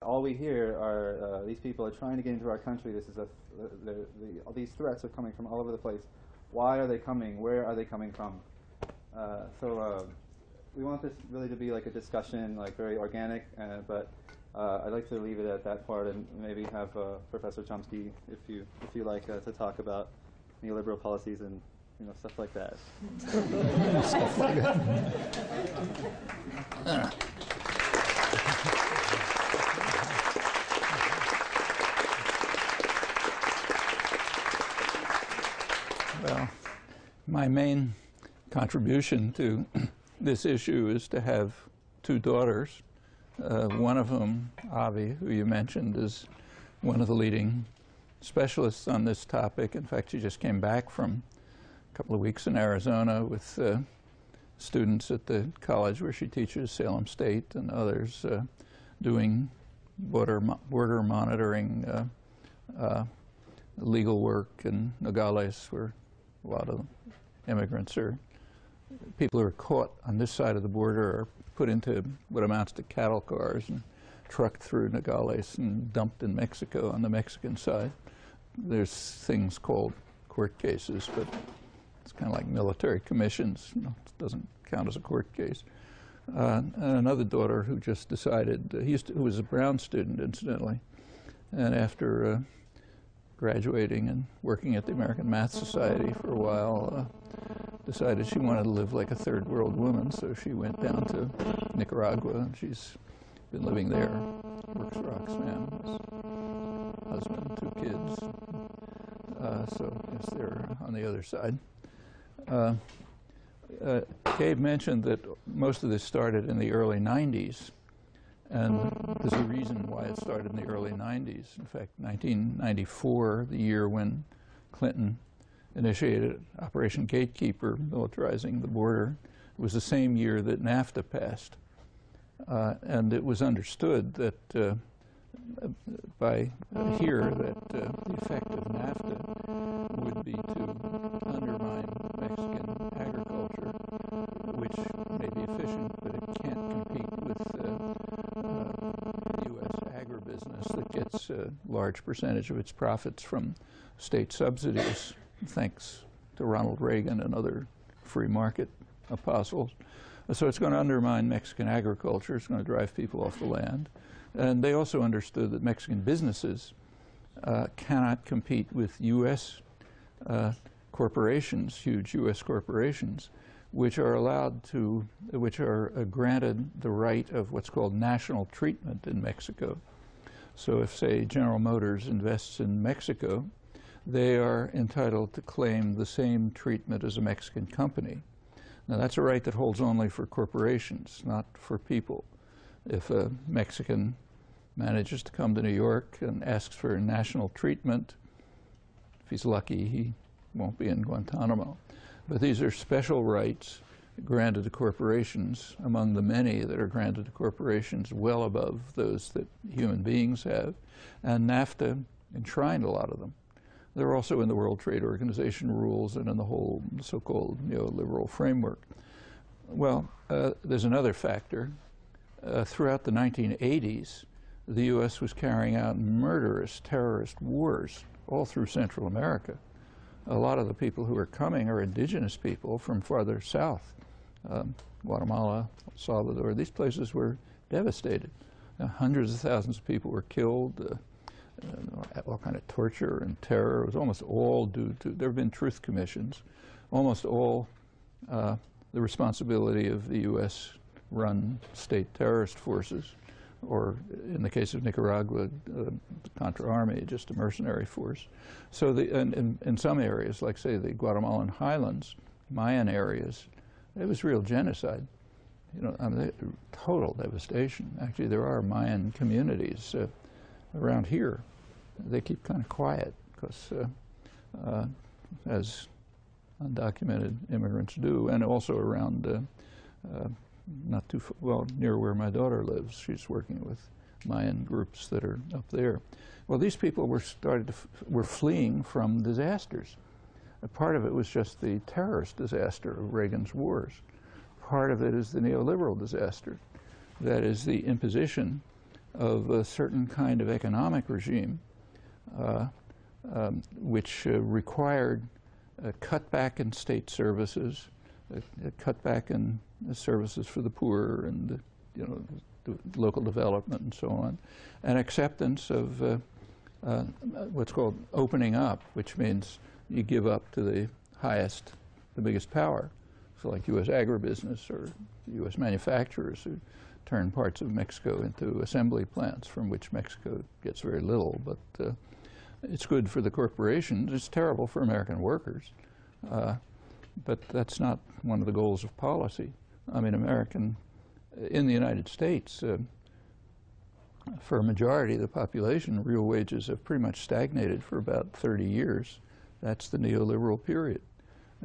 all we hear are these people are trying to get into our country. This is these threats are coming from all over the place. Why are they coming? Where are they coming from? So we want this really to be like a discussion, like very organic, but I'd like to leave it at that part and maybe have Professor Chomsky, if you like, to talk about neoliberal policies and stuff like that. Stuff like that. Well, my main contribution to this issue is to have two daughters. One of whom, Avi, who you mentioned, is one of the leading specialists on this topic. In fact, she just came back from a couple of weeks in Arizona with students at the college where she teaches, Salem State, and others, doing border monitoring, legal work in Nogales, where a lot of immigrants are, people who are caught on this side of the border are put into what amounts to cattle cars and trucked through Nogales and dumped in Mexico on the Mexican side. There's things called court cases, but it's kind of like military commissions. It doesn't count as a court case. And another daughter who just decided, who was a Brown student, incidentally, and after graduating and working at the American Math Society for a while, decided she wanted to live like a third world woman, so she went down to Nicaragua, and she's been living there, works for Oxfam, has husband, 2 kids. So yes, they're on the other side. Gabe mentioned that most of this started in the early 90s, and there's a reason why it started in the early 90s. In fact, 1994, the year when Clinton initiated Operation Gatekeeper, militarizing the border, was the same year that NAFTA passed. And it was understood that the effect of NAFTA would be to undermine Mexican agriculture, which may be efficient, but it can't compete with U.S. agribusiness that gets a large percentage of its profits from state subsidies, thanks to Ronald Reagan and other free market apostles. So it's going to undermine Mexican agriculture. It's going to drive people off the land. And they also understood that Mexican businesses cannot compete with U.S. Corporations, huge U.S. corporations, which are granted the right of what's called national treatment in Mexico. So if, say, General Motors invests in Mexico, they are entitled to claim the same treatment as a Mexican company. Now, that's a right that holds only for corporations, not for people. If a Mexican manages to come to New York and asks for national treatment, if he's lucky, he won't be in Guantanamo. But these are special rights granted to corporations, among the many that are granted to corporations well above those that human beings have. And NAFTA enshrined a lot of them. They're also in the World Trade Organization rules and in the whole so-called neoliberal framework. Well, there's another factor. Throughout the 1980s, the U.S. was carrying out murderous terrorist wars all through Central America. A lot of the people who are coming are indigenous people from farther south. Guatemala, El Salvador, these places were devastated. Hundreds of thousands of people were killed. All kind of torture and terror. It was almost all due to, there have been truth commissions, almost all the responsibility of the U.S.-run state terrorist forces, or in the case of Nicaragua, the Contra Army, just a mercenary force. So in some areas, like say the Guatemalan highlands, Mayan areas, it was real genocide. I mean, total devastation. Actually, there are Mayan communities around here. They keep kind of quiet because, as undocumented immigrants do, and also around not too well near where my daughter lives. She's working with Mayan groups that are up there. Well, these people were fleeing from disasters. A part of it was just the terrorist disaster of Reagan's wars. Part of it is the neoliberal disaster. That is the imposition of a certain kind of economic regime which required a cutback in state services, a cutback in the services for the poor and the local development and so on, and acceptance of what's called opening up, which means you give up to the biggest power. So like U.S. agribusiness or U.S. manufacturers who turn parts of Mexico into assembly plants from which Mexico gets very little, but it's good for the corporations. It's terrible for American workers. But that's not one of the goals of policy. I mean, in the United States, for a majority of the population, real wages have pretty much stagnated for about 30 years. That's the neoliberal period.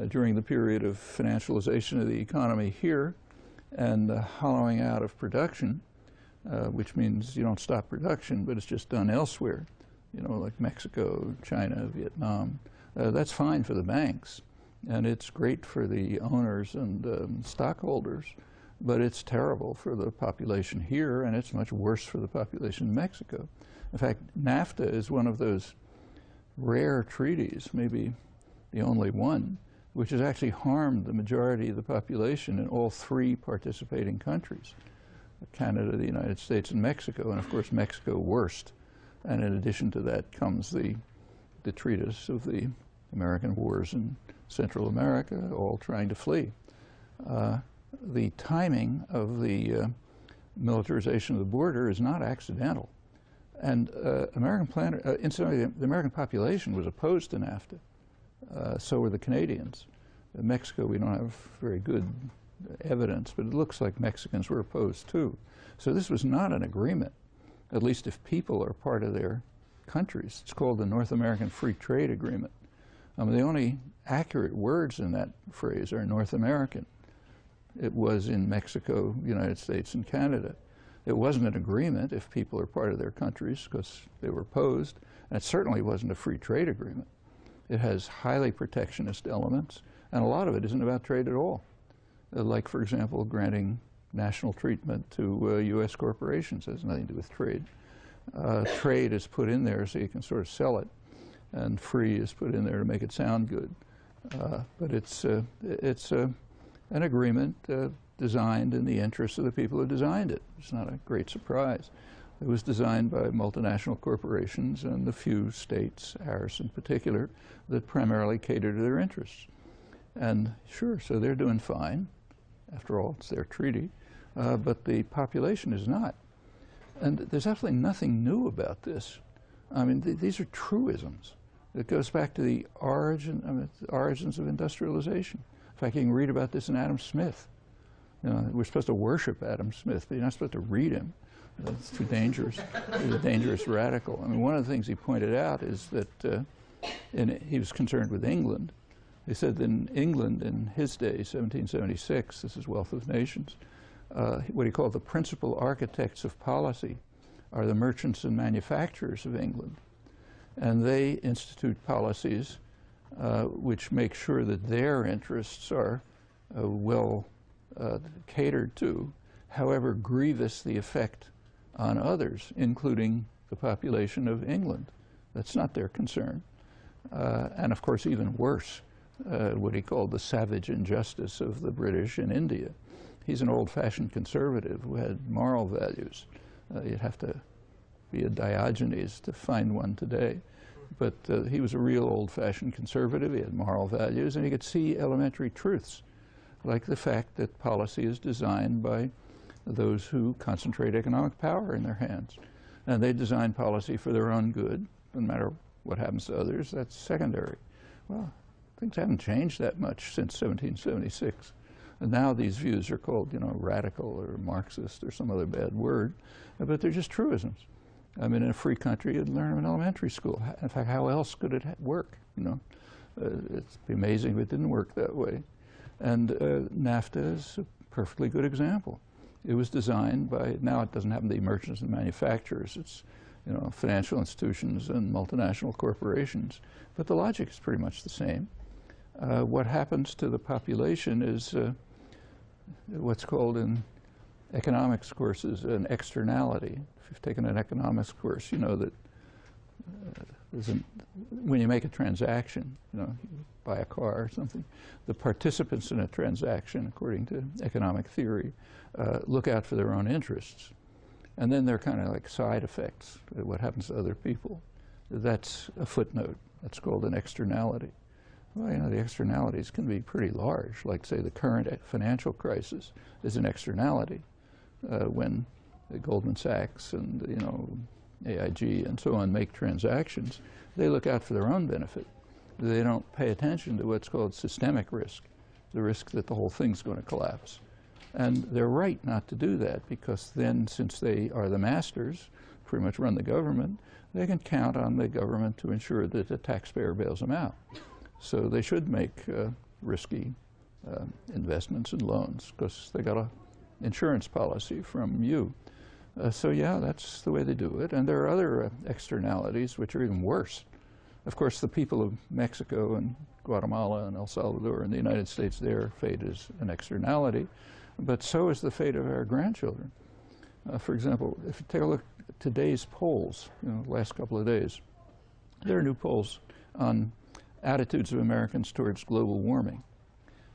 During the period of financialization of the economy here and the hollowing out of production, which means you don't stop production, but it's just done elsewhere, like Mexico, China, Vietnam. That's fine for the banks, and it's great for the owners and stockholders, but it's terrible for the population here, and it's much worse for the population in Mexico. In fact, NAFTA is one of those rare treaties, maybe the only one, which has actually harmed the majority of the population in all three participating countries, Canada, the United States, and Mexico, and of course Mexico worst. And in addition to that comes the treatise of the American wars in Central America, all trying to flee. The timing of the militarization of the border is not accidental. And incidentally, the American population was opposed to NAFTA. So were the Canadians. In Mexico, we don't have very good evidence, but it looks like Mexicans were opposed too. So this was not an agreement, at least if people are part of their countries. It's called the North American Free Trade Agreement. The only accurate words in that phrase are North American. It was in Mexico, United States, and Canada. It wasn't an agreement if people are part of their countries because they were opposed, and it certainly wasn't a free trade agreement. It has highly protectionist elements, and a lot of it isn't about trade at all. Like, for example, granting national treatment to U.S. corporations has nothing to do with trade. Trade is put in there so you can sort of sell it, and free is put in there to make it sound good. But it's an agreement designed in the interests of the people who designed it. It's not a great surprise. It was designed by multinational corporations and the few states, ours in particular, that primarily cater to their interests. And sure, so they're doing fine. After all, it's their treaty. But the population is not. And there's absolutely nothing new about this. I mean, these are truisms. It goes back to the origins of industrialization. In fact, you can read about this in Adam Smith. We're supposed to worship Adam Smith, but you're not supposed to read him. It's too dangerous. He's a dangerous radical. I mean, one of the things he pointed out is that he was concerned with England. He said that in England in his day, 1776, this is Wealth of Nations, what he called the principal architects of policy are the merchants and manufacturers of England. And they institute policies which make sure that their interests are well catered to, however grievous the effect on others, including the population of England. That's not their concern. And of course, even worse, what he called the savage injustice of the British in India. He's an old-fashioned conservative who had moral values. You'd have to be a Diogenes to find one today. But he was a real old-fashioned conservative. He had moral values, and he could see elementary truths, like the fact that policy is designed by those who concentrate economic power in their hands. And they design policy for their own good, no matter what happens to others. That's secondary. Well, things haven't changed that much since 1776. And now these views are called, radical or Marxist or some other bad word, but they're just truisms. I mean, in a free country, you'd learn them in elementary school. In fact, how else could it work? It's amazing if it didn't work that way. And NAFTA is a perfectly good example. It was designed by, now it doesn't happen to be merchants and manufacturers. It's, financial institutions and multinational corporations. But the logic is pretty much the same. What happens to the population is what's called in economics course is an externality. If you've taken an economics course, you know that when you make a transaction, you buy a car or something, the participants in a transaction, according to economic theory, look out for their own interests. And then they're kind of like side effects, what happens to other people. That's a footnote. That's called an externality. Well, the externalities can be pretty large, like, say, the current financial crisis is an externality. When Goldman Sachs and, AIG and so on make transactions, they look out for their own benefit. They don't pay attention to what's called systemic risk, the risk that the whole thing's going to collapse. And they're right not to do that, because then, since they are the masters, pretty much run the government, they can count on the government to ensure that the taxpayer bails them out. So they should make risky investments and loans, because they got an insurance policy from you. So yeah, that's the way they do it. And there are other externalities which are even worse. Of course, the people of Mexico and Guatemala and El Salvador and the United States, their fate is an externality, but so is the fate of our grandchildren. For example, if you take a look at today's polls, last couple of days, there are new polls on attitudes of Americans towards global warming,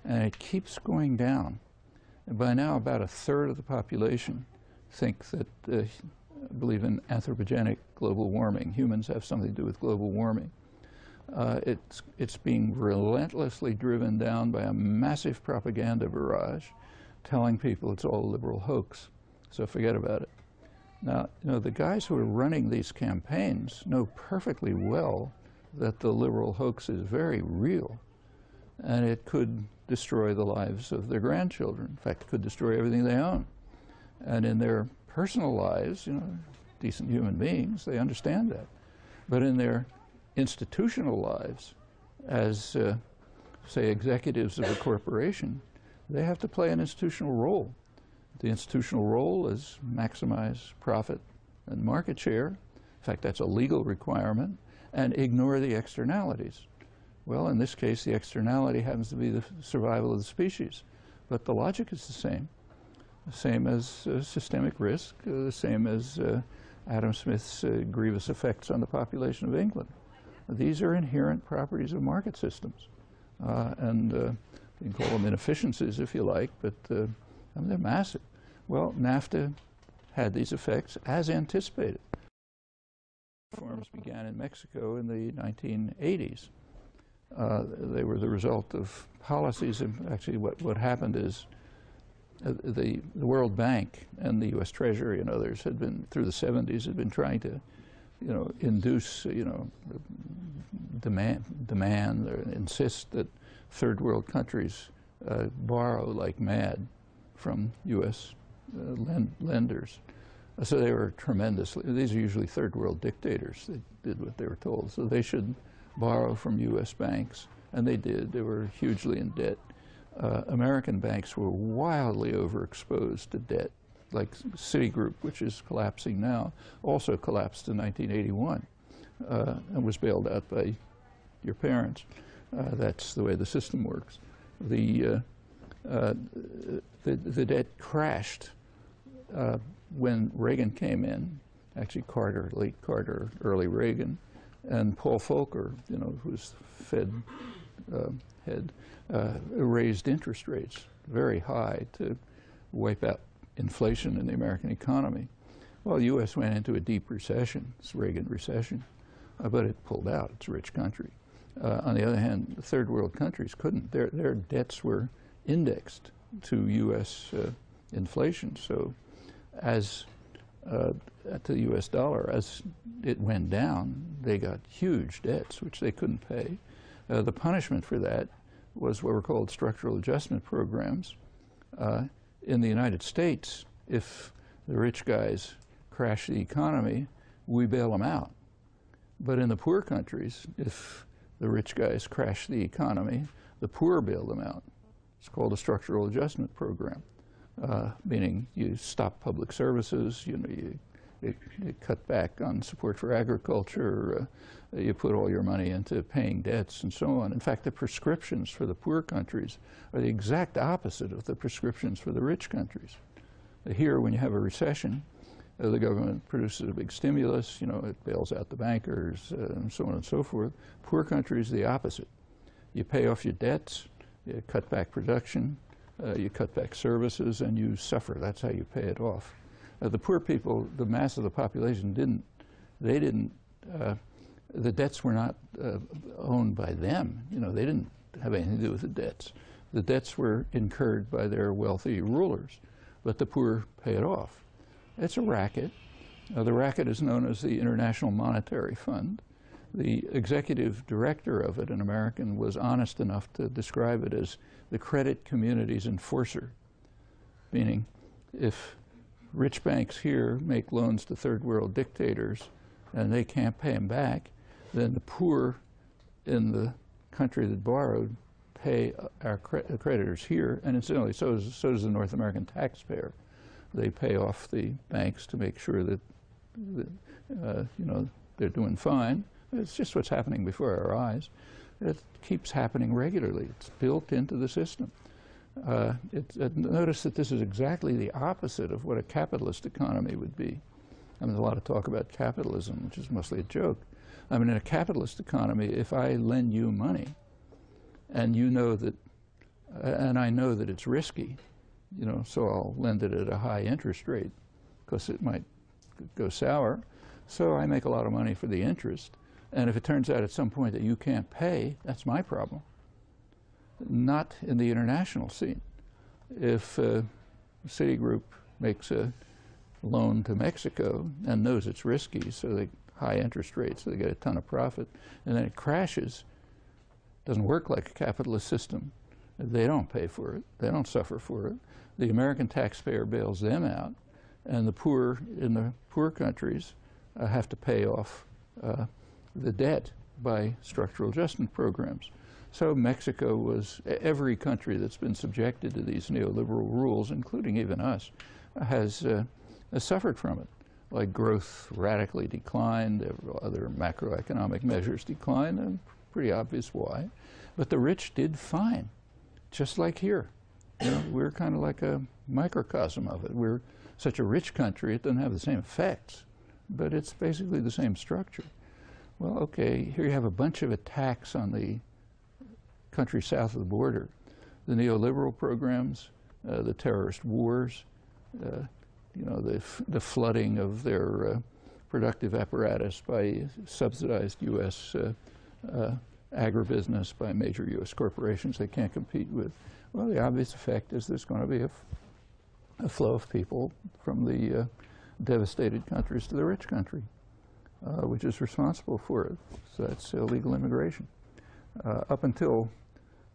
and it keeps going down. And by now, about a third of the population think that believe in anthropogenic global warming. Humans have something to do with global warming. It's being relentlessly driven down by a massive propaganda barrage, telling people it's all a liberal hoax. So forget about it. Now, the guys who are running these campaigns know perfectly well that the liberal hoax is very real, and it could destroy the lives of their grandchildren. In fact, it could destroy everything they own. And in their personal lives, decent human beings, they understand that. But in their institutional lives, as, say, executives of a corporation, they have to play an institutional role. The institutional role is maximize profit and market share. In fact, that's a legal requirement, and ignore the externalities. Well, in this case, the externality happens to be the survival of the species. But the logic is the same as systemic risk, the same as Adam Smith's grievous effects on the population of England. These are inherent properties of market systems. And you can call them inefficiencies if you like, but they're massive. Well, NAFTA had these effects as anticipated. Reforms began in Mexico in the 1980s. They were the result of policies. Actually, what happened is the World Bank and the U.S. Treasury and others had been, through the 70s, had been trying to, induce, demand or insist that third world countries borrow like mad from U.S. Lenders. So they were tremendously, these are usually third world dictators. They did what they were told. So they should borrow from U.S. banks, and they did. They were hugely in debt. American banks were wildly overexposed to debt, like Citigroup, which is collapsing now, also collapsed in 1981 and was bailed out by your parents. That's the way the system works. The debt crashed when Reagan came in, actually Carter, late Carter, early Reagan, and Paul Volcker, who's Fed head, raised interest rates very high to wipe out inflation in the American economy. Well, the U.S. went into a deep recession, it's Reagan recession, but it pulled out. It's a rich country. On the other hand, the third world countries couldn't. Their debts were indexed to U.S. Inflation. So as to the U.S. dollar, as it went down, they got huge debts, which they couldn't pay. The punishment for that was what were called structural adjustment programs. In the United States, if the rich guys crash the economy, we bail them out. But in the poor countries, if the rich guys crash the economy, the poor bail them out. It's called a structural adjustment program, meaning you stop public services, you cut back on support for agriculture, you put all your money into paying debts and so on. In fact, the prescriptions for the poor countries are the exact opposite of the prescriptions for the rich countries. Here, when you have a recession, the government produces a big stimulus, you know, it bails out the bankers, and so on and so forth. Poor countries, the opposite. You pay off your debts, you cut back production, you cut back services, and you suffer. That's how you pay it off. The poor people, the mass of the population didn't, the debts were not owned by them. You know, they didn't have anything to do with the debts. The debts were incurred by their wealthy rulers, but the poor pay it off. It's a racket. The racket is known as the International Monetary Fund. The executive director of it, an American, was honest enough to describe it as the credit community's enforcer, meaning if rich banks here make loans to third world dictators and they can't pay them back, then the poor in the country that borrowed pay our creditors here, and incidentally, so does the North American taxpayer. They pay off the banks to make sure that, you know, they're doing fine. It's just what's happening before our eyes. It keeps happening regularly. It's built into the system. Notice that this is exactly the opposite of what a capitalist economy would be. I mean, there's a lot of talk about capitalism, which is mostly a joke. I mean, in a capitalist economy, if I lend you money, and you know that, and I know that it's risky, you know, so I'll lend it at a high interest rate because it might go sour. So I make a lot of money for the interest. And if it turns out at some point that you can't pay, that's my problem. Not in the international scene. If Citigroup makes a loan to Mexico and knows it's risky, so they high interest rates, so they get a ton of profit, and then it crashes, doesn't work like a capitalist system. They don't pay for it. They don't suffer for it. The American taxpayer bails them out, and the poor in the poor countries have to pay off the debt by structural adjustment programs. So Mexico was, every country that's been subjected to these neoliberal rules, including even us, has suffered from it. Like growth radically declined, other macroeconomic measures declined, and pretty obvious why. But the rich did fine, just like here. You know, we're kind of like a microcosm of it. We're such a rich country, it doesn't have the same effects, but it's basically the same structure. Well, okay, here you have a bunch of attacks on the country south of the border. The neoliberal programs, the terrorist wars, you know, the flooding of their productive apparatus by subsidized U.S. Agribusiness by major U.S. corporations they can't compete with. Well, the obvious effect is there's going to be a flow of people from the devastated countries to the rich country, which is responsible for it. So that's illegal immigration. Up until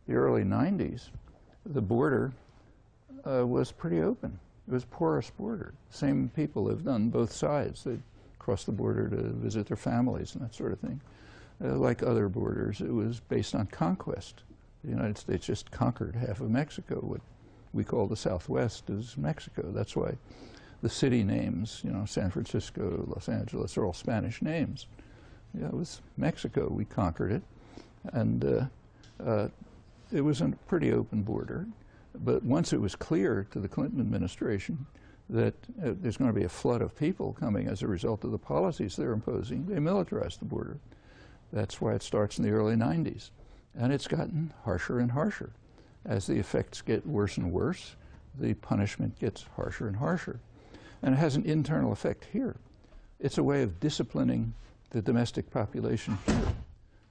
the early 90s, the border was pretty open. It was a porous border. Same people lived on both sides. They'd cross the border to visit their families and that sort of thing. Like other borders, it was based on conquest. The United States just conquered half of Mexico. What we call the Southwest is Mexico. That's why the city names, you know, San Francisco, Los Angeles, are all Spanish names. Yeah, it was Mexico. We conquered it. And it was a pretty open border. But once it was clear to the Clinton administration that there's going to be a flood of people coming as a result of the policies they're imposing, they militarized the border. That's why it starts in the early 90s. And it's gotten harsher and harsher. As the effects get worse and worse, the punishment gets harsher and harsher. And it has an internal effect here. It's a way of disciplining the domestic population here.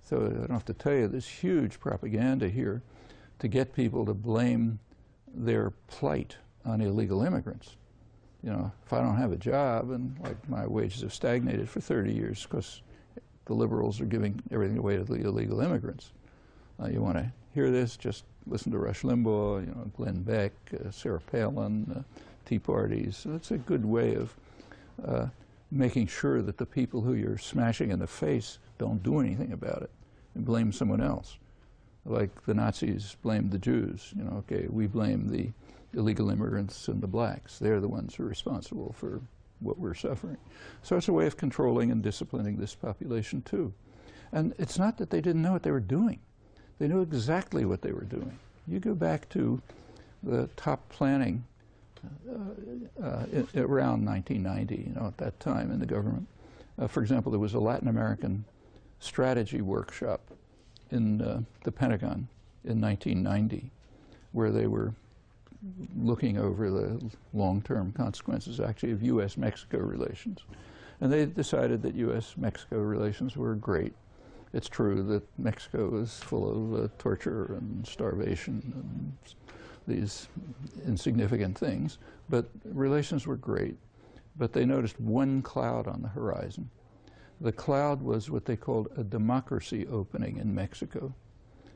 So I don't have to tell you, there's huge propaganda here to get people to blame their plight on illegal immigrants. You know, if I don't have a job and like my wages have stagnated for 30 years because the liberals are giving everything away to the illegal immigrants. You want to hear this, just listen to Rush Limbaugh, you know, Glenn Beck, Sarah Palin, Tea Parties. So it's a good way of making sure that the people who you're smashing in the face don't do anything about it and blame someone else. Like the Nazis blamed the Jews. You know, okay, we blame the illegal immigrants and the blacks. They're the ones who are responsible for what we're suffering. So it's a way of controlling and disciplining this population too. And it's not that they didn't know what they were doing. They knew exactly what they were doing. You go back to the top planning around 1990, at that time in the government. For example, there was a Latin American strategy workshop in the Pentagon in 1990, where they were looking over the long-term consequences, actually, of U.S.-Mexico relations. And they decided that U.S.-Mexico relations were great. It's true that Mexico is full of torture and starvation and these insignificant things, but relations were great. But they noticed one cloud on the horizon. The cloud was what they called a democracy opening in Mexico.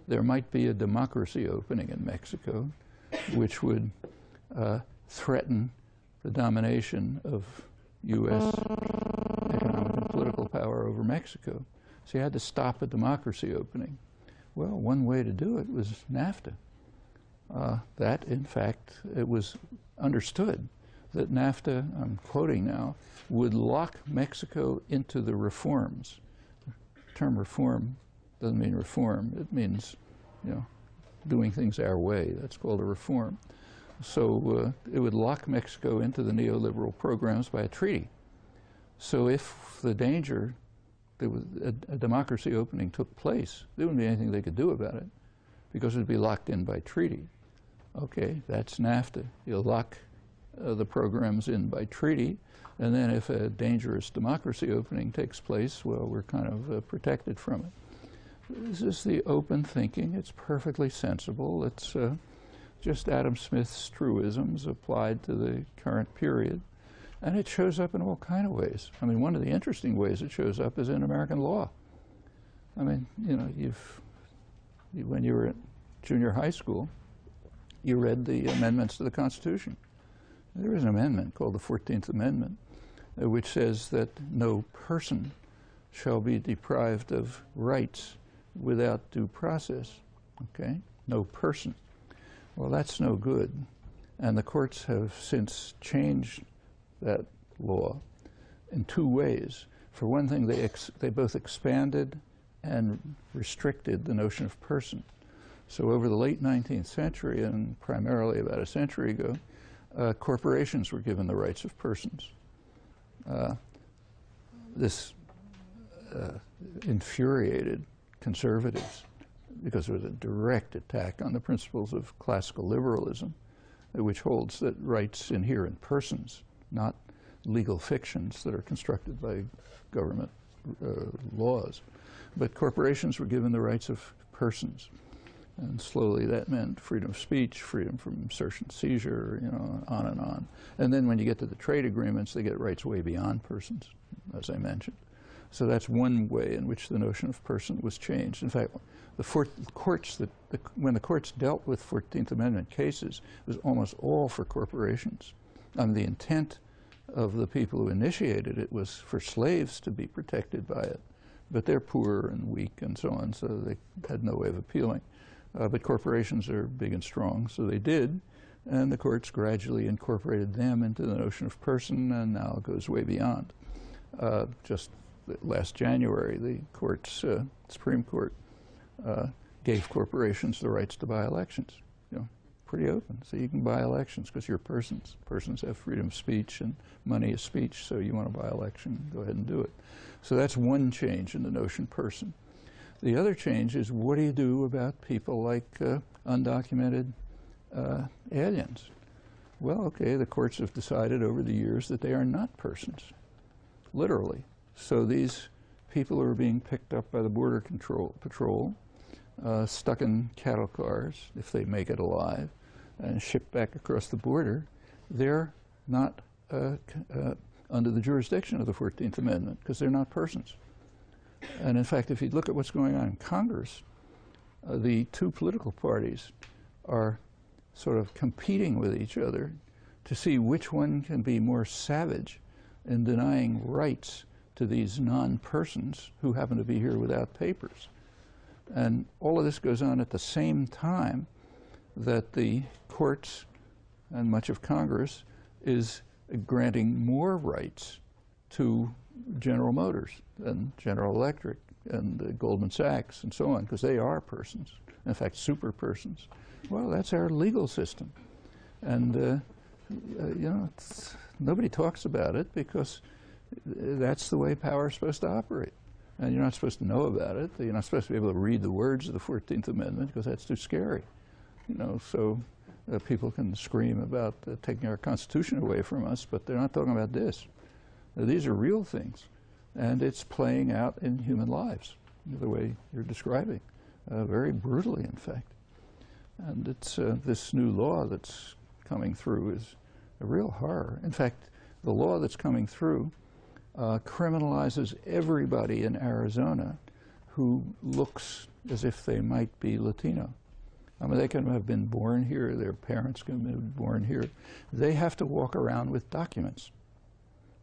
There might be a democracy opening in Mexico, which would threaten the domination of U.S. economic and political power over Mexico. So you had to stop a democracy opening. Well, one way to do it was NAFTA. That, in fact, it was understood that NAFTA, I'm quoting now, would lock Mexico into the reforms. The term reform doesn't mean reform. It means, doing things our way. That's called a reform. So it would lock Mexico into the neoliberal programs by a treaty. So if the danger, there was a democracy opening took place, there wouldn't be anything they could do about it because it would be locked in by treaty. Okay, that's NAFTA. You lock the programs in by treaty, and then if a dangerous democracy opening takes place, well, we're kind of protected from it. This is the open thinking. It's perfectly sensible. It's just Adam Smith's truisms applied to the current period. And it shows up in all kinds of ways. I mean, one of the interesting ways it shows up is in American law. I mean, when you were at junior high school, you read the amendments to the Constitution. There is an amendment called the 14th Amendment, which says that no person shall be deprived of rights without due process. Okay? No person. Well, that's no good. And the courts have since changed that law in two ways. For one thing, they both expanded and restricted the notion of person. So over the late 19th century, and primarily about a century ago, corporations were given the rights of persons. This infuriated conservatives because it was a direct attack on the principles of classical liberalism, which holds that rights inhere in persons, not legal fictions that are constructed by government laws. But corporations were given the rights of persons. And slowly that meant freedom of speech, freedom from search and seizure, on and on. And then when you get to the trade agreements, they get rights way beyond persons, as I mentioned. So that's one way in which the notion of person was changed. In fact, when the courts dealt with 14th Amendment cases, it was almost all for corporations. And the intent of the people who initiated it was for slaves to be protected by it. But they're poor and weak and so on, so they had no way of appealing. But corporations are big and strong, so they did. And the courts gradually incorporated them into the notion of person, and now it goes way beyond. Just last January, the Supreme Court gave corporations the rights to buy elections. Pretty open. So you can buy elections because you're persons. Persons have freedom of speech, and money is speech, so you want to buy election, go ahead and do it. So that's one change in the notion person. The other change is, what do you do about people like undocumented aliens? Well, okay, the courts have decided over the years that they are not persons, literally. So these people are being picked up by the Border Patrol, stuck in cattle cars, if they make it alive, and shipped back across the border. They're not under the jurisdiction of the 14th Amendment because they're not persons. And in fact, if you look at what's going on in Congress, the two political parties are sort of competing with each other to see which one can be more savage in denying rights to these non-persons who happen to be here without papers. And all of this goes on at the same time that the courts and much of Congress is granting more rights to General Motors and General Electric and Goldman Sachs and so on, because they are persons, in fact, super persons. Well, that's our legal system. And nobody talks about it because that's the way power is supposed to operate. And you're not supposed to know about it. You're not supposed to be able to read the words of the 14th Amendment because that's too scary. So people can scream about taking our Constitution away from us, but they're not talking about this. These are real things, and it's playing out in human lives the way you're describing, very brutally, in fact. And it's this new law that's coming through is a real horror. In fact, the law that's coming through criminalizes everybody in Arizona who looks as if they might be Latino. I mean, they can have been born here, their parents can have been born here. They have to walk around with documents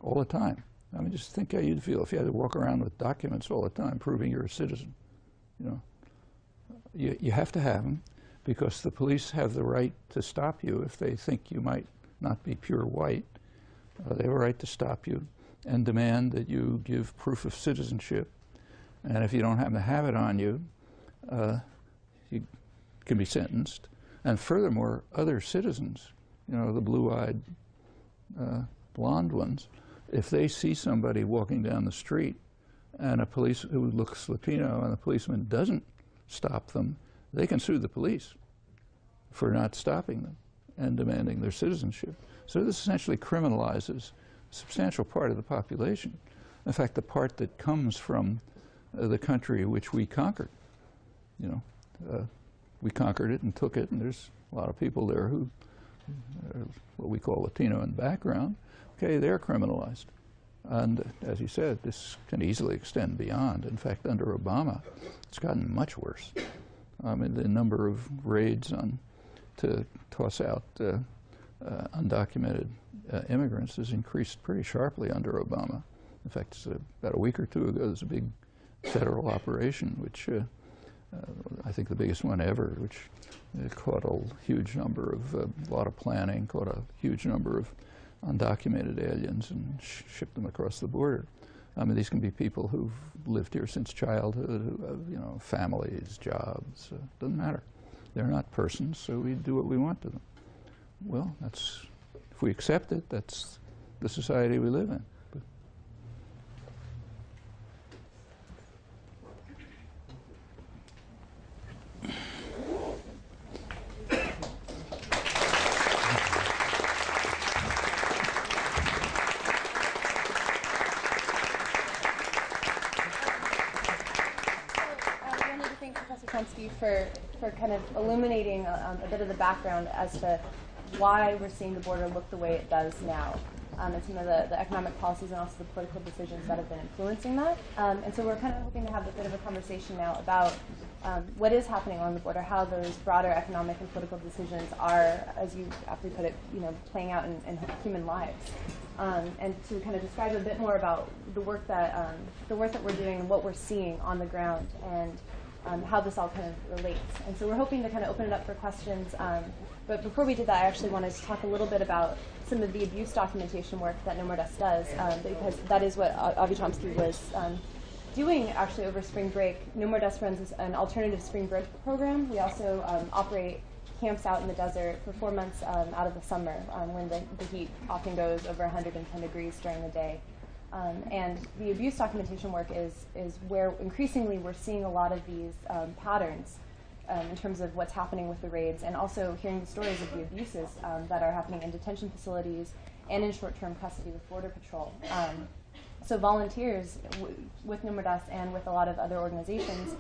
all the time. I mean, just think how you'd feel if you had to walk around with documents all the time proving you're a citizen. You have to have them because the police have the right to stop you if they think you might not be pure white. They have a right to stop you and demand that you give proof of citizenship. And if you don't happen to have it on you, you can be sentenced. And furthermore, other citizens, the blue-eyed, blonde ones, if they see somebody walking down the street and a police who looks Latino and the policeman doesn't stop them, they can sue the police for not stopping them and demanding their citizenship. So this essentially criminalizes a substantial part of the population. In fact, the part that comes from the country which we conquered. We conquered it and took it, and there's a lot of people there who are what we call Latino in background. Okay, they're criminalized. And as you said, this can easily extend beyond. In fact, under Obama, it's gotten much worse. I mean, the number of raids to toss out undocumented immigrants has increased pretty sharply under Obama. In fact, about a week or two ago, there was a big federal operation, which I think the biggest one ever, which caught a huge number of, a lot of planning, caught a huge number of undocumented aliens and shipped them across the border. I mean, these can be people who've lived here since childhood, who have, families, jobs, doesn't matter. They're not persons, so we do what we want to them. Well, if we accept it, that's the society we live in. Chomsky for kind of illuminating a bit of the background as to why we're seeing the border look the way it does now, and some of the economic policies and also the political decisions that have been influencing that. And so we're kind of hoping to have a bit of a conversation now about what is happening on the border, how those broader economic and political decisions are, as you aptly put it, playing out in human lives. And to kind of describe a bit more about the work that we're doing and what we're seeing on the ground, and how this all kind of relates. And so we're hoping to kind of open it up for questions. But before we did that, I actually wanted to talk a little bit about some of the abuse documentation work that No More Dust does, because that is what Avi Chomsky was doing actually over spring break. No More Dust runs an alternative spring break program. We also operate camps out in the desert for 4 months out of the summer when the heat often goes over 110 degrees during the day. And the abuse documentation work is where increasingly we're seeing a lot of these patterns in terms of what's happening with the raids, and also hearing the stories of the abuses that are happening in detention facilities and in short-term custody with Border Patrol. So volunteers with No More Dust and with a lot of other organizations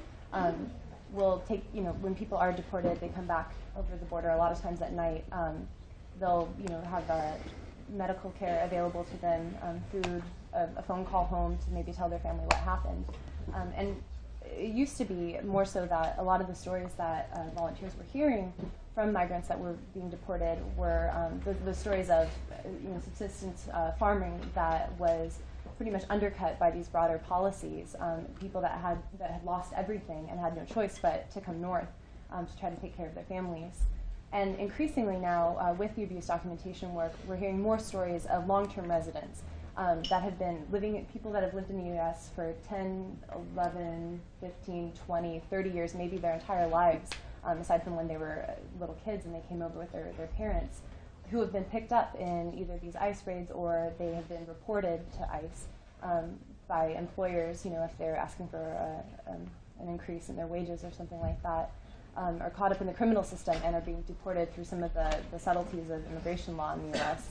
will take, when people are deported, they come back over the border a lot of times at night. They'll, have medical care available to them, food, a phone call home to maybe tell their family what happened. And it used to be more so that a lot of the stories that volunteers were hearing from migrants that were being deported were the stories of subsistence farming that was pretty much undercut by these broader policies. People that had lost everything and had no choice but to come north to try to take care of their families. And increasingly now, with the abuse documentation work, we're hearing more stories of long-term residents that have been people that have lived in the U.S. for 10, 11, 15, 20, 30 years, maybe their entire lives, aside from when they were little kids and they came over with their parents, who have been picked up in either these ICE raids or they have been reported to ICE by employers, if they're asking for an increase in their wages or something like that, are caught up in the criminal system and are being deported through some of the subtleties of immigration law in the U.S.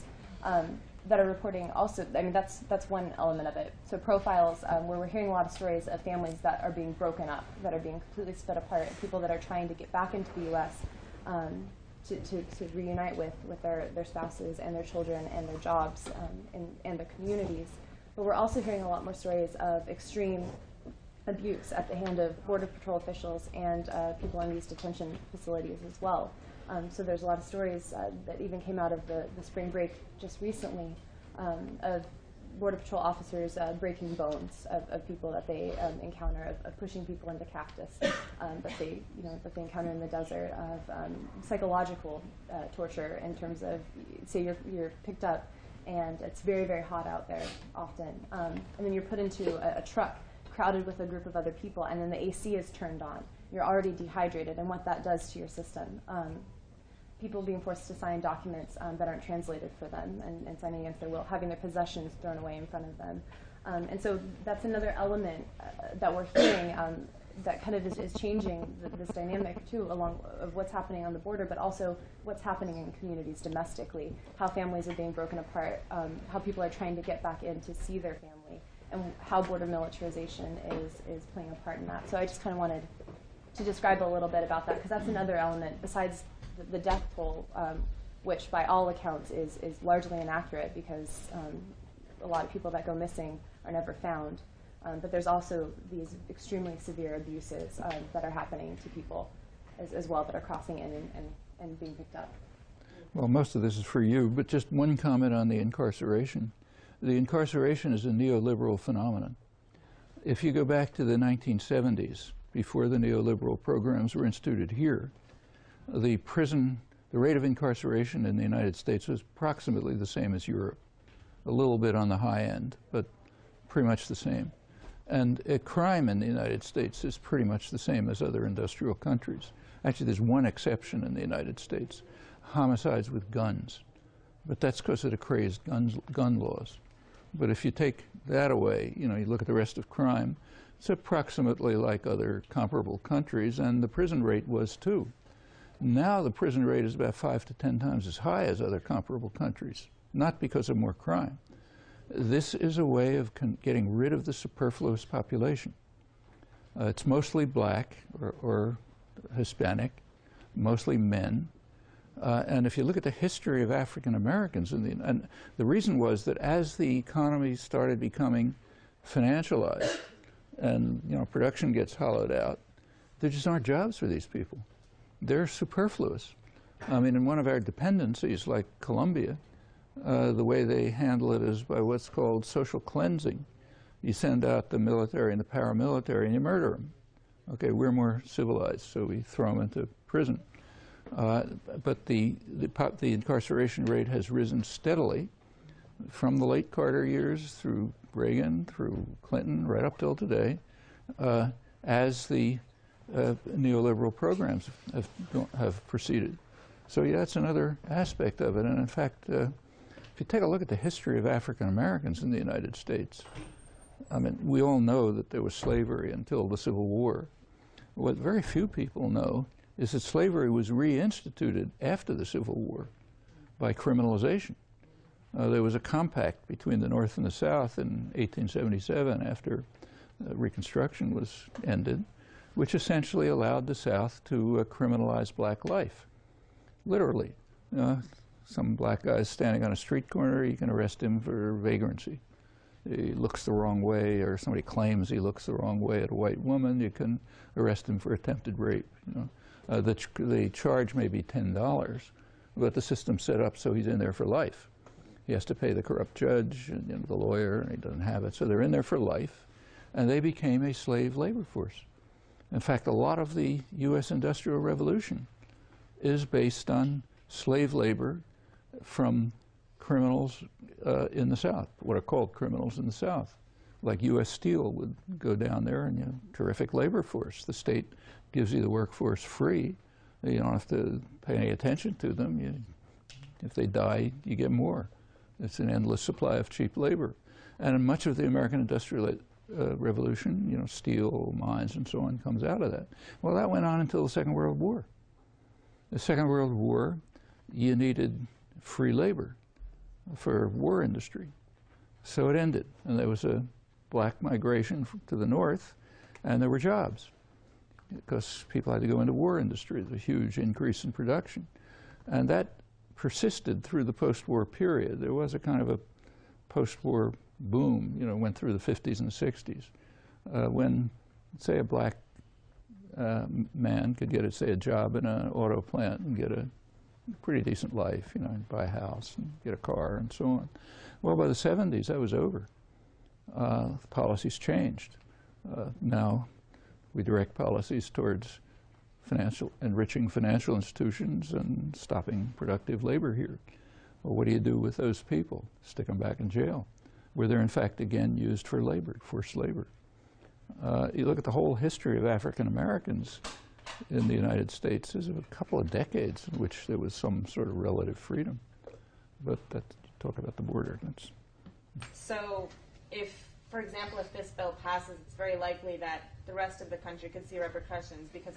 That are reporting also. I mean, that's one element of it. So profiles, where we're hearing a lot of stories of families that are being broken up, that are being completely split apart, people that are trying to get back into the U.S. To reunite with their spouses and their children and their jobs and their communities. But we're also hearing a lot more stories of extreme abuse at the hand of Border Patrol officials and people in these detention facilities as well. So there's a lot of stories that even came out of the spring break just recently of Border Patrol officers breaking bones of people that they encounter, of pushing people into cactus that they encounter in the desert, of psychological torture in terms of, say you're picked up and it's very, very hot out there often, and then you're put into a truck crowded with a group of other people, and then the AC is turned on. You're already dehydrated, and what that does to your system. People being forced to sign documents that aren't translated for them and signing against their will, having their possessions thrown away in front of them. And so that's another element that we're hearing that kind of is changing this dynamic, too, along of what's happening on the border, but also what's happening in communities domestically, how families are being broken apart, how people are trying to get back in to see their family, and how border militarization is playing a part in that. So I just kind of wanted to describe a little bit about that, because that's another element besides the death toll, which by all accounts is largely inaccurate because a lot of people that go missing are never found. But there's also these extremely severe abuses that are happening to people as well that are crossing in and being picked up. Well, most of this is for you, but just one comment on the incarceration. The incarceration is a neoliberal phenomenon. If you go back to the 1970s, before the neoliberal programs were instituted here, the rate of incarceration in the United States was approximately the same as Europe, a little bit on the high end, but pretty much the same. And crime in the United States is pretty much the same as other industrial countries. Actually, there's one exception in the United States, homicides with guns. But that's because of the crazed gun laws. But if you take that away, you look at the rest of crime, it's approximately like other comparable countries, and the prison rate was too. Now the prison rate is about 5 to 10 times as high as other comparable countries, not because of more crime. This is a way of getting rid of the superfluous population. It's mostly black or Hispanic, mostly men. And if you look at the history of African Americans, and the reason was that as the economy started becoming financialized and production gets hollowed out, there just aren't jobs for these people. They're superfluous. I mean, in one of our dependencies, like Colombia, the way they handle it is by what's called social cleansing. You send out the military and the paramilitary and you murder them. Okay, we're more civilized, so we throw them into prison. But the incarceration rate has risen steadily from the late Carter years through Reagan, through Clinton, right up till today, as the neoliberal programs have proceeded. So yeah, that's another aspect of it. And in fact, if you take a look at the history of African Americans in the United States, I mean, we all know that there was slavery until the Civil War. What very few people know is that slavery was reinstituted after the Civil War by criminalization. There was a compact between the North and the South in 1877 after Reconstruction was ended, which essentially allowed the South to criminalize black life. Literally. Some black guy's standing on a street corner, you can arrest him for vagrancy. He looks the wrong way, or somebody claims he looks the wrong way at a white woman, you can arrest him for attempted rape. The charge may be $10, but the system's set up so he's in there for life. He has to pay the corrupt judge and the lawyer, and he doesn't have it, so they're in there for life, and they became a slave labor force. In fact, a lot of the U.S. Industrial Revolution is based on slave labor from criminals in the South, what are called criminals in the South. Like U.S. Steel would go down there and, terrific labor force. The state gives you the workforce free. You don't have to pay any attention to them. You If they die, you get more. It's an endless supply of cheap labor. And much of the American Industrial Revolution, you know, steel, mines, and so on, comes out of that. Well, that went on until the Second World War. The Second World War, you needed free labor for war industry. So it ended, and there was a black migration to the north, and there were jobs because people had to go into war industry. There was a huge increase in production. And that persisted through the post-war period. There was a kind of a post-war boom, you know, went through the 50s and 60s, when, say, a black man could get, say, a job in an auto plant and get a pretty decent life, you know, and buy a house and get a car and so on. Well, by the 70s, that was over. Policies changed. Now we direct policies towards enriching financial institutions and stopping productive labor here. Well, what do you do with those people? Stick them back in jail, where they're in fact again used for labor, forced labor. You look at the whole history of African Americans in the United States, there's a couple of decades in which there was some sort of relative freedom. But talk about the border. So if, for example, if this bill passes, it's very likely that the rest of the country could see repercussions because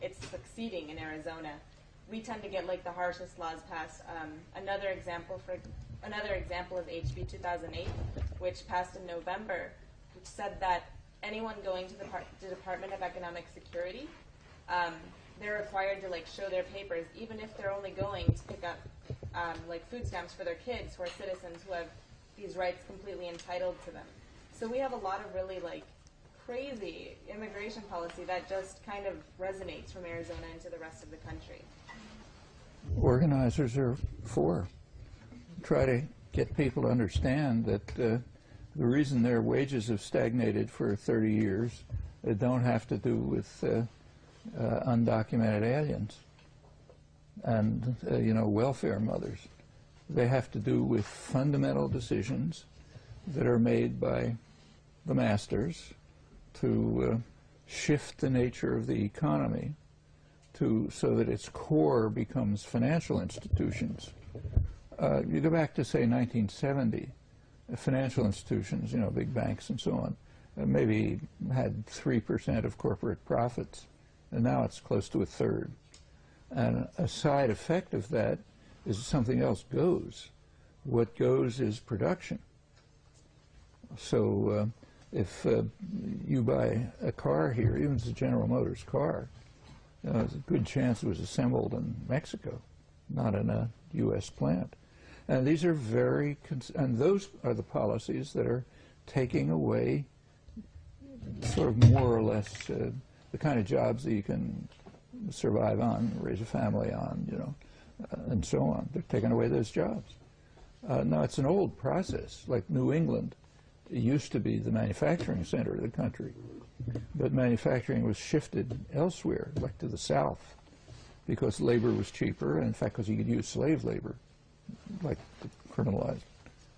it's succeeding in Arizona. We tend to get like the harshest laws passed. Another example is HB 2008, which passed in November, which said that anyone going to the Department of Economic Security, they're required to like show their papers, even if they're only going to pick up like food stamps for their kids who are citizens who have these rights completely entitled to them. So we have a lot of really like crazy immigration policy that just kind of resonates from Arizona into the rest of the country. Organizers are for. Try to get people to understand that the reason their wages have stagnated for 30 years don't have to do with undocumented aliens and you know, welfare mothers. They have to do with fundamental decisions that are made by the masters to shift the nature of the economy so that its core becomes financial institutions. You go back to, say, 1970, financial institutions, you know, big banks and so on, maybe had 3% of corporate profits, and now it's close to a third. And a side effect of that is something else goes. What goes is production. So if you buy a car here, even if it's a General Motors car, there's a good chance it was assembled in Mexico, not in a U.S. plant. And these are and those are the policies that are taking away sort of more or less the kind of jobs that you can survive on, raise a family on, you know, and so on. They're taking away those jobs. Now, it's an old process. Like New England, it used to be the manufacturing center of the country, but manufacturing was shifted elsewhere, like to the south, because labor was cheaper, and in fact, because you could use slave labor, like the criminalized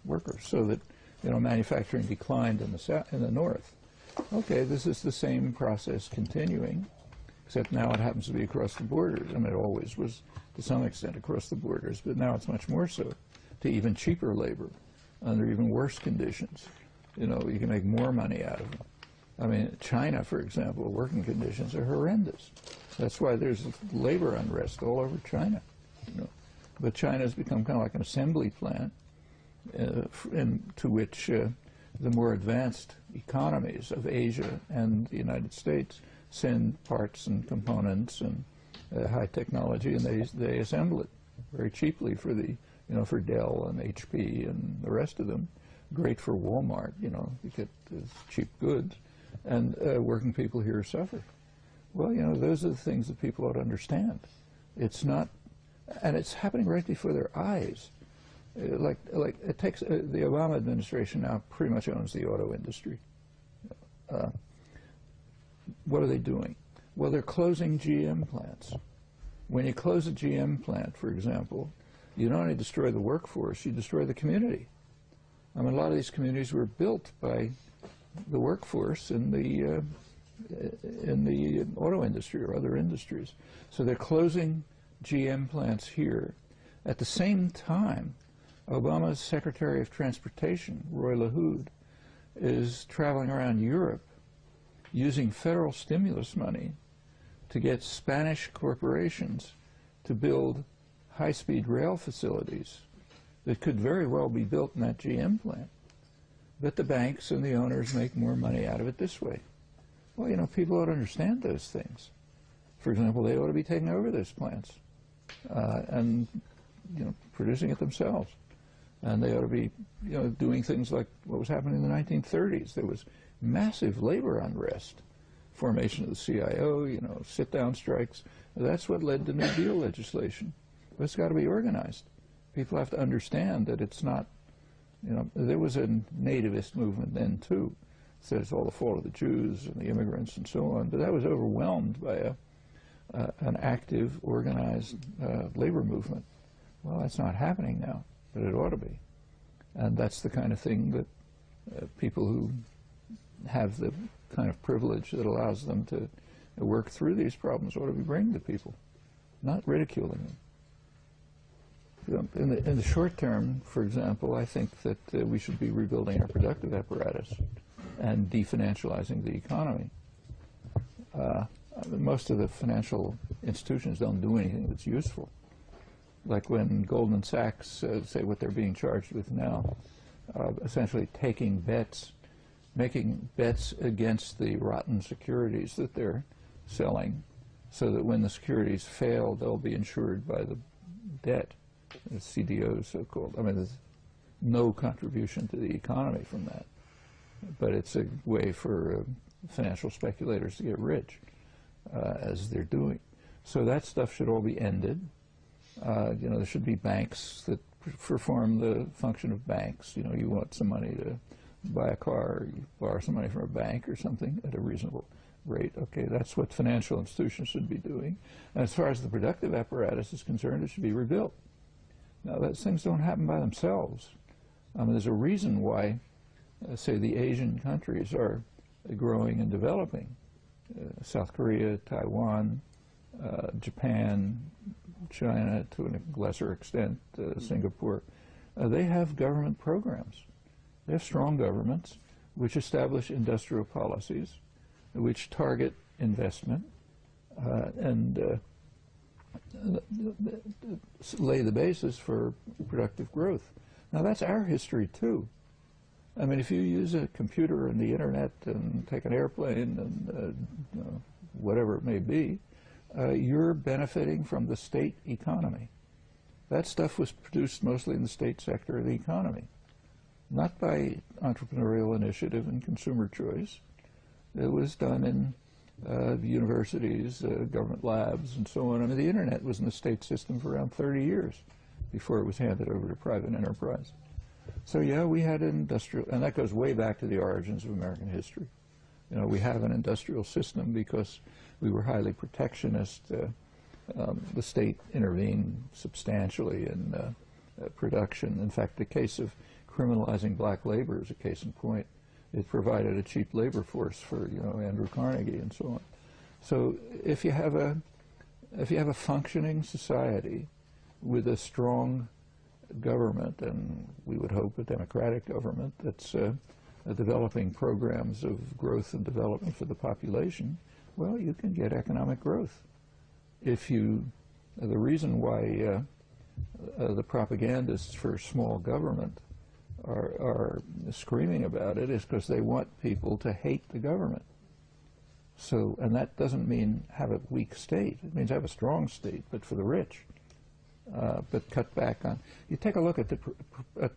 workers, so that, you know, manufacturing declined in the north. Okay, this is the same process continuing, except now it happens to be across the borders. I mean, it always was to some extent across the borders, but now it's much more so, to even cheaper labor under even worse conditions. You know, you can make more money out of them. I mean, China, for example, working conditions are horrendous. That's why there's labor unrest all over China. You know. But China has become kind of like an assembly plant to which the more advanced economies of Asia and the United States send parts and components and high technology, and they assemble it very cheaply for the, you know, for Dell and HP and the rest of them. Great for Walmart, you know, you get cheap goods, and working people here suffer. Well, you know, those are the things that people ought to understand. It's not, and it's happening right before their eyes. Like it takes the Obama administration now pretty much owns the auto industry. What are they doing? Well, they're closing GM plants. When you close a GM plant, for example, you not only destroy the workforce, you destroy the community. I mean, a lot of these communities were built by the workforce in the auto industry or other industries. So they're closing GM plants here. At the same time, Obama's Secretary of Transportation, Roy LaHood, is traveling around Europe using federal stimulus money to get Spanish corporations to build high-speed rail facilities that could very well be built in that GM plant. But the banks and the owners make more money out of it this way. Well, you know, people ought to understand those things. For example, they ought to be taking over those plants and, you know, producing it themselves. And they ought to be, you know, doing things like what was happening in the 1930s. There was massive labor unrest, formation of the CIO, you know, sit-down strikes. That's what led to New Deal legislation. But it's got to be organized. People have to understand that it's not, you know, there was a nativist movement then too. It said it's all the fault of the Jews and the immigrants and so on. But that was overwhelmed by an active, organized labor movement. Well, that's not happening now, but it ought to be. And that's the kind of thing that people who have the kind of privilege that allows them to work through these problems ought to be bringing to people, not ridiculing them. In the short term, for example, I think that we should be rebuilding our productive apparatus and definancializing the economy. Most of the financial institutions don't do anything that's useful. Like when Goldman Sachs say what they're being charged with now, essentially taking bets, making bets against the rotten securities that they're selling, so that when the securities fail, they'll be insured by the debt. The CDOs, so-called. I mean, there's no contribution to the economy from that, but it's a way for financial speculators to get rich, as they're doing. So that stuff should all be ended. You know, there should be banks that perform the function of banks. You know, you want some money to buy a car, you borrow some money from a bank or something at a reasonable rate. Okay, that's what financial institutions should be doing. And as far as the productive apparatus is concerned, it should be rebuilt. Now, those things don't happen by themselves. There's a reason why, say, the Asian countries are growing and developing. South Korea, Taiwan, Japan, China, to a lesser extent, Singapore. They have government programs. They have strong governments which establish industrial policies, which target investment, and lay the basis for productive growth. Now, that's our history, too. I mean, if you use a computer and the internet and take an airplane and you know, whatever it may be, you're benefiting from the state economy. That stuff was produced mostly in the state sector of the economy, not by entrepreneurial initiative and consumer choice. It was done in universities, government labs, and so on. I mean, the internet was in the state system for around 30 years before it was handed over to private enterprise. So yeah, we had an industrial, and that goes way back to the origins of American history. You know, we have an industrial system because we were highly protectionist. The state intervened substantially in production. In fact, the case of criminalizing black labor is a case in point. It provided a cheap labor force for, you know, Andrew Carnegie and so on. So if you have a functioning society with a strong government, and we would hope a democratic government that's developing programs of growth and development for the population, well, you can get economic growth. If you, the reason why the propagandists for small government are screaming about it is because they want people to hate the government. So, and that doesn't mean have a weak state. It means have a strong state, but for the rich. But cut back on. You take a look at the,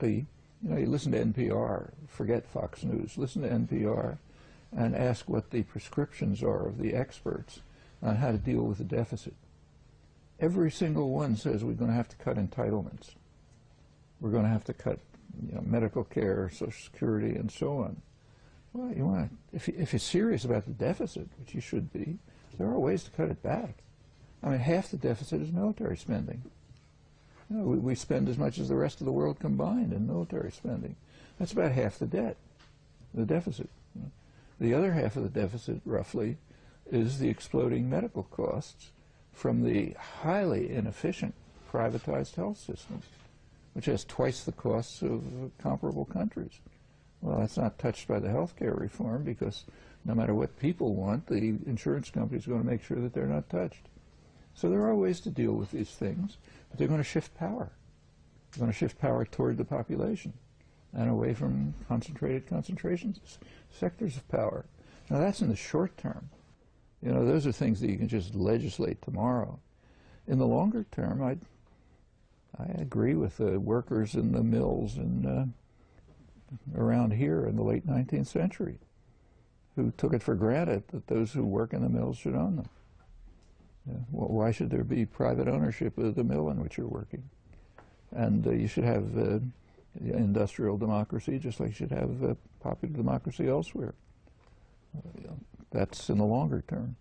you know, you listen to NPR, forget Fox News, listen to NPR and ask what the prescriptions are of the experts on how to deal with the deficit. Every single one says we're going to have to cut entitlements. We're going to have to cut, you know, medical care, Social Security, and so on. Well, you want to, if you're serious about the deficit, which you should be, there are ways to cut it back. I mean, half the deficit is military spending. You know, we spend as much as the rest of the world combined in military spending. That's about half the debt, the deficit. You know. The other half of the deficit, roughly, is the exploding medical costs from the highly inefficient privatized health system, which has twice the costs of comparable countries. Well, that's not touched by the health care reform because no matter what people want, the insurance companies are going to make sure that they're not touched. So there are ways to deal with these things, but they're going to shift power. They're going to shift power toward the population and away from concentrated concentrations, sectors of power. Now that's in the short term. You know, those are things that you can just legislate tomorrow. In the longer term, I agree with the workers in the mills and around here in the late 19th century who took it for granted that those who work in the mills should own them. Well, why should there be private ownership of the mill in which you're working? And you should have industrial democracy just like you should have popular democracy elsewhere. That's in the longer term.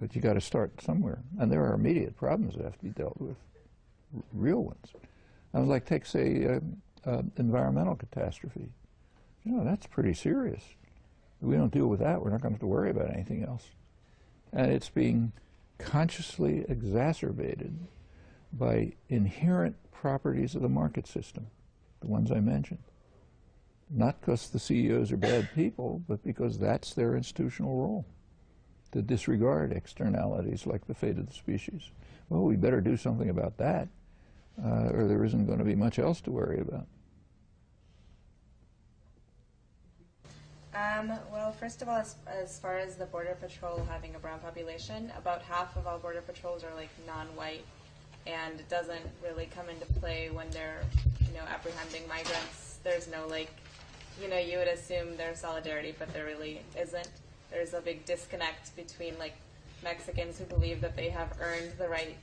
But you got to start somewhere. And there are immediate problems that have to be dealt with, real ones. Like take, say, environmental catastrophe. You know, that's pretty serious. If we don't deal with that, we're not going to have to worry about anything else. And it's being consciously exacerbated by inherent properties of the market system, the ones I mentioned. Not because the CEOs are bad people, but because that's their institutional role, to disregard externalities like the fate of the species. Well, we better do something about that, or there isn't going to be much else to worry about. Well, first of all, as far as the Border Patrol having a brown population, about half of all Border Patrols are like non-white, and it doesn't really come into play when they're, apprehending migrants. There's no you would assume there's solidarity, but there really isn't. There's a big disconnect between Mexicans who believe that they have earned the right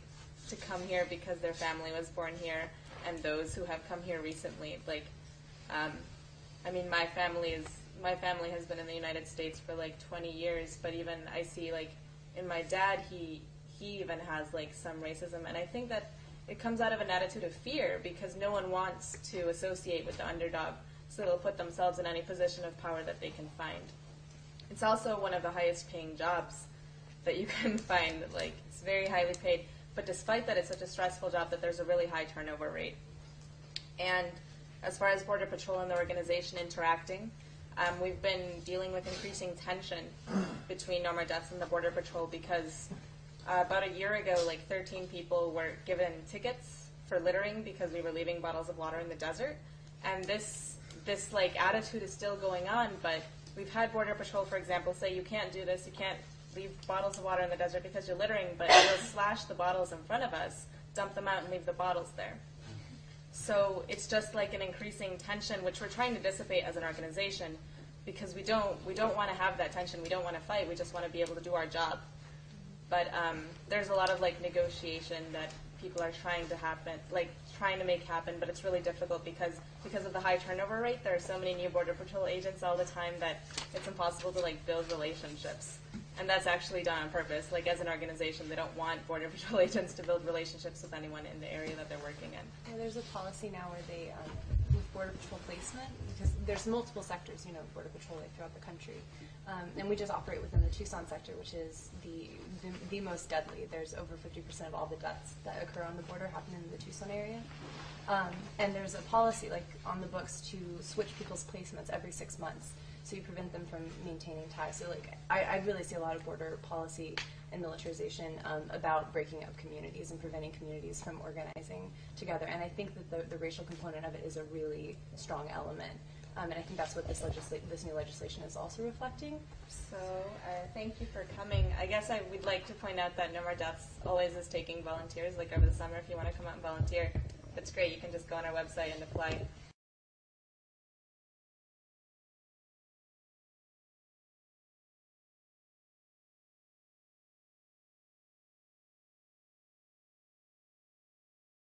to come here because their family was born here, and those who have come here recently. My family has been in the United States for 20 years, but even I see in my dad, he even has some racism, and I think that it comes out of an attitude of fear because no one wants to associate with the underdog, so they'll put themselves in any position of power that they can find. It's also one of the highest paying jobs that you can find. It's very highly paid, but despite that, it's such a stressful job that there's a really high turnover rate. And as far as Border Patrol and the organization interacting, we've been dealing with increasing tension between Noam and the Border Patrol because about a year ago, 13 people were given tickets for littering because we were leaving bottles of water in the desert. And this attitude is still going on, but we've had Border Patrol, for example, say you can't do this, you can't leave bottles of water in the desert because you're littering, but they'll slash the bottles in front of us, dump them out, and leave the bottles there. So it's just an increasing tension, which we're trying to dissipate as an organization because we don't want to have that tension. We don't want to fight. We just want to be able to do our job. But there's a lot of negotiation that people are trying to make happen, but it's really difficult because of the high turnover rate. There are so many new Border Patrol agents all the time that it's impossible to build relationships. And that's actually done on purpose. As an organization, they don't want Border Patrol agents to build relationships with anyone in the area that they're working in. Well, there's a policy now where they, with Border Patrol placement, because there's multiple sectors, Border Patrol throughout the country. And we just operate within the Tucson sector, which is the most deadly. There's over 50% of all the deaths that occur on the border happen in the Tucson area. And there's a policy on the books to switch people's placements every 6 months. So you prevent them from maintaining ties. So I really see a lot of border policy and militarization about breaking up communities and preventing communities from organizing together. And I think that the racial component of it is a really strong element. And I think that's what this new legislation is also reflecting. So thank you for coming. I guess we'd like to point out that No More Deaths always is taking volunteers. Over the summer, if you want to come out and volunteer, that's great. You can just go on our website and apply.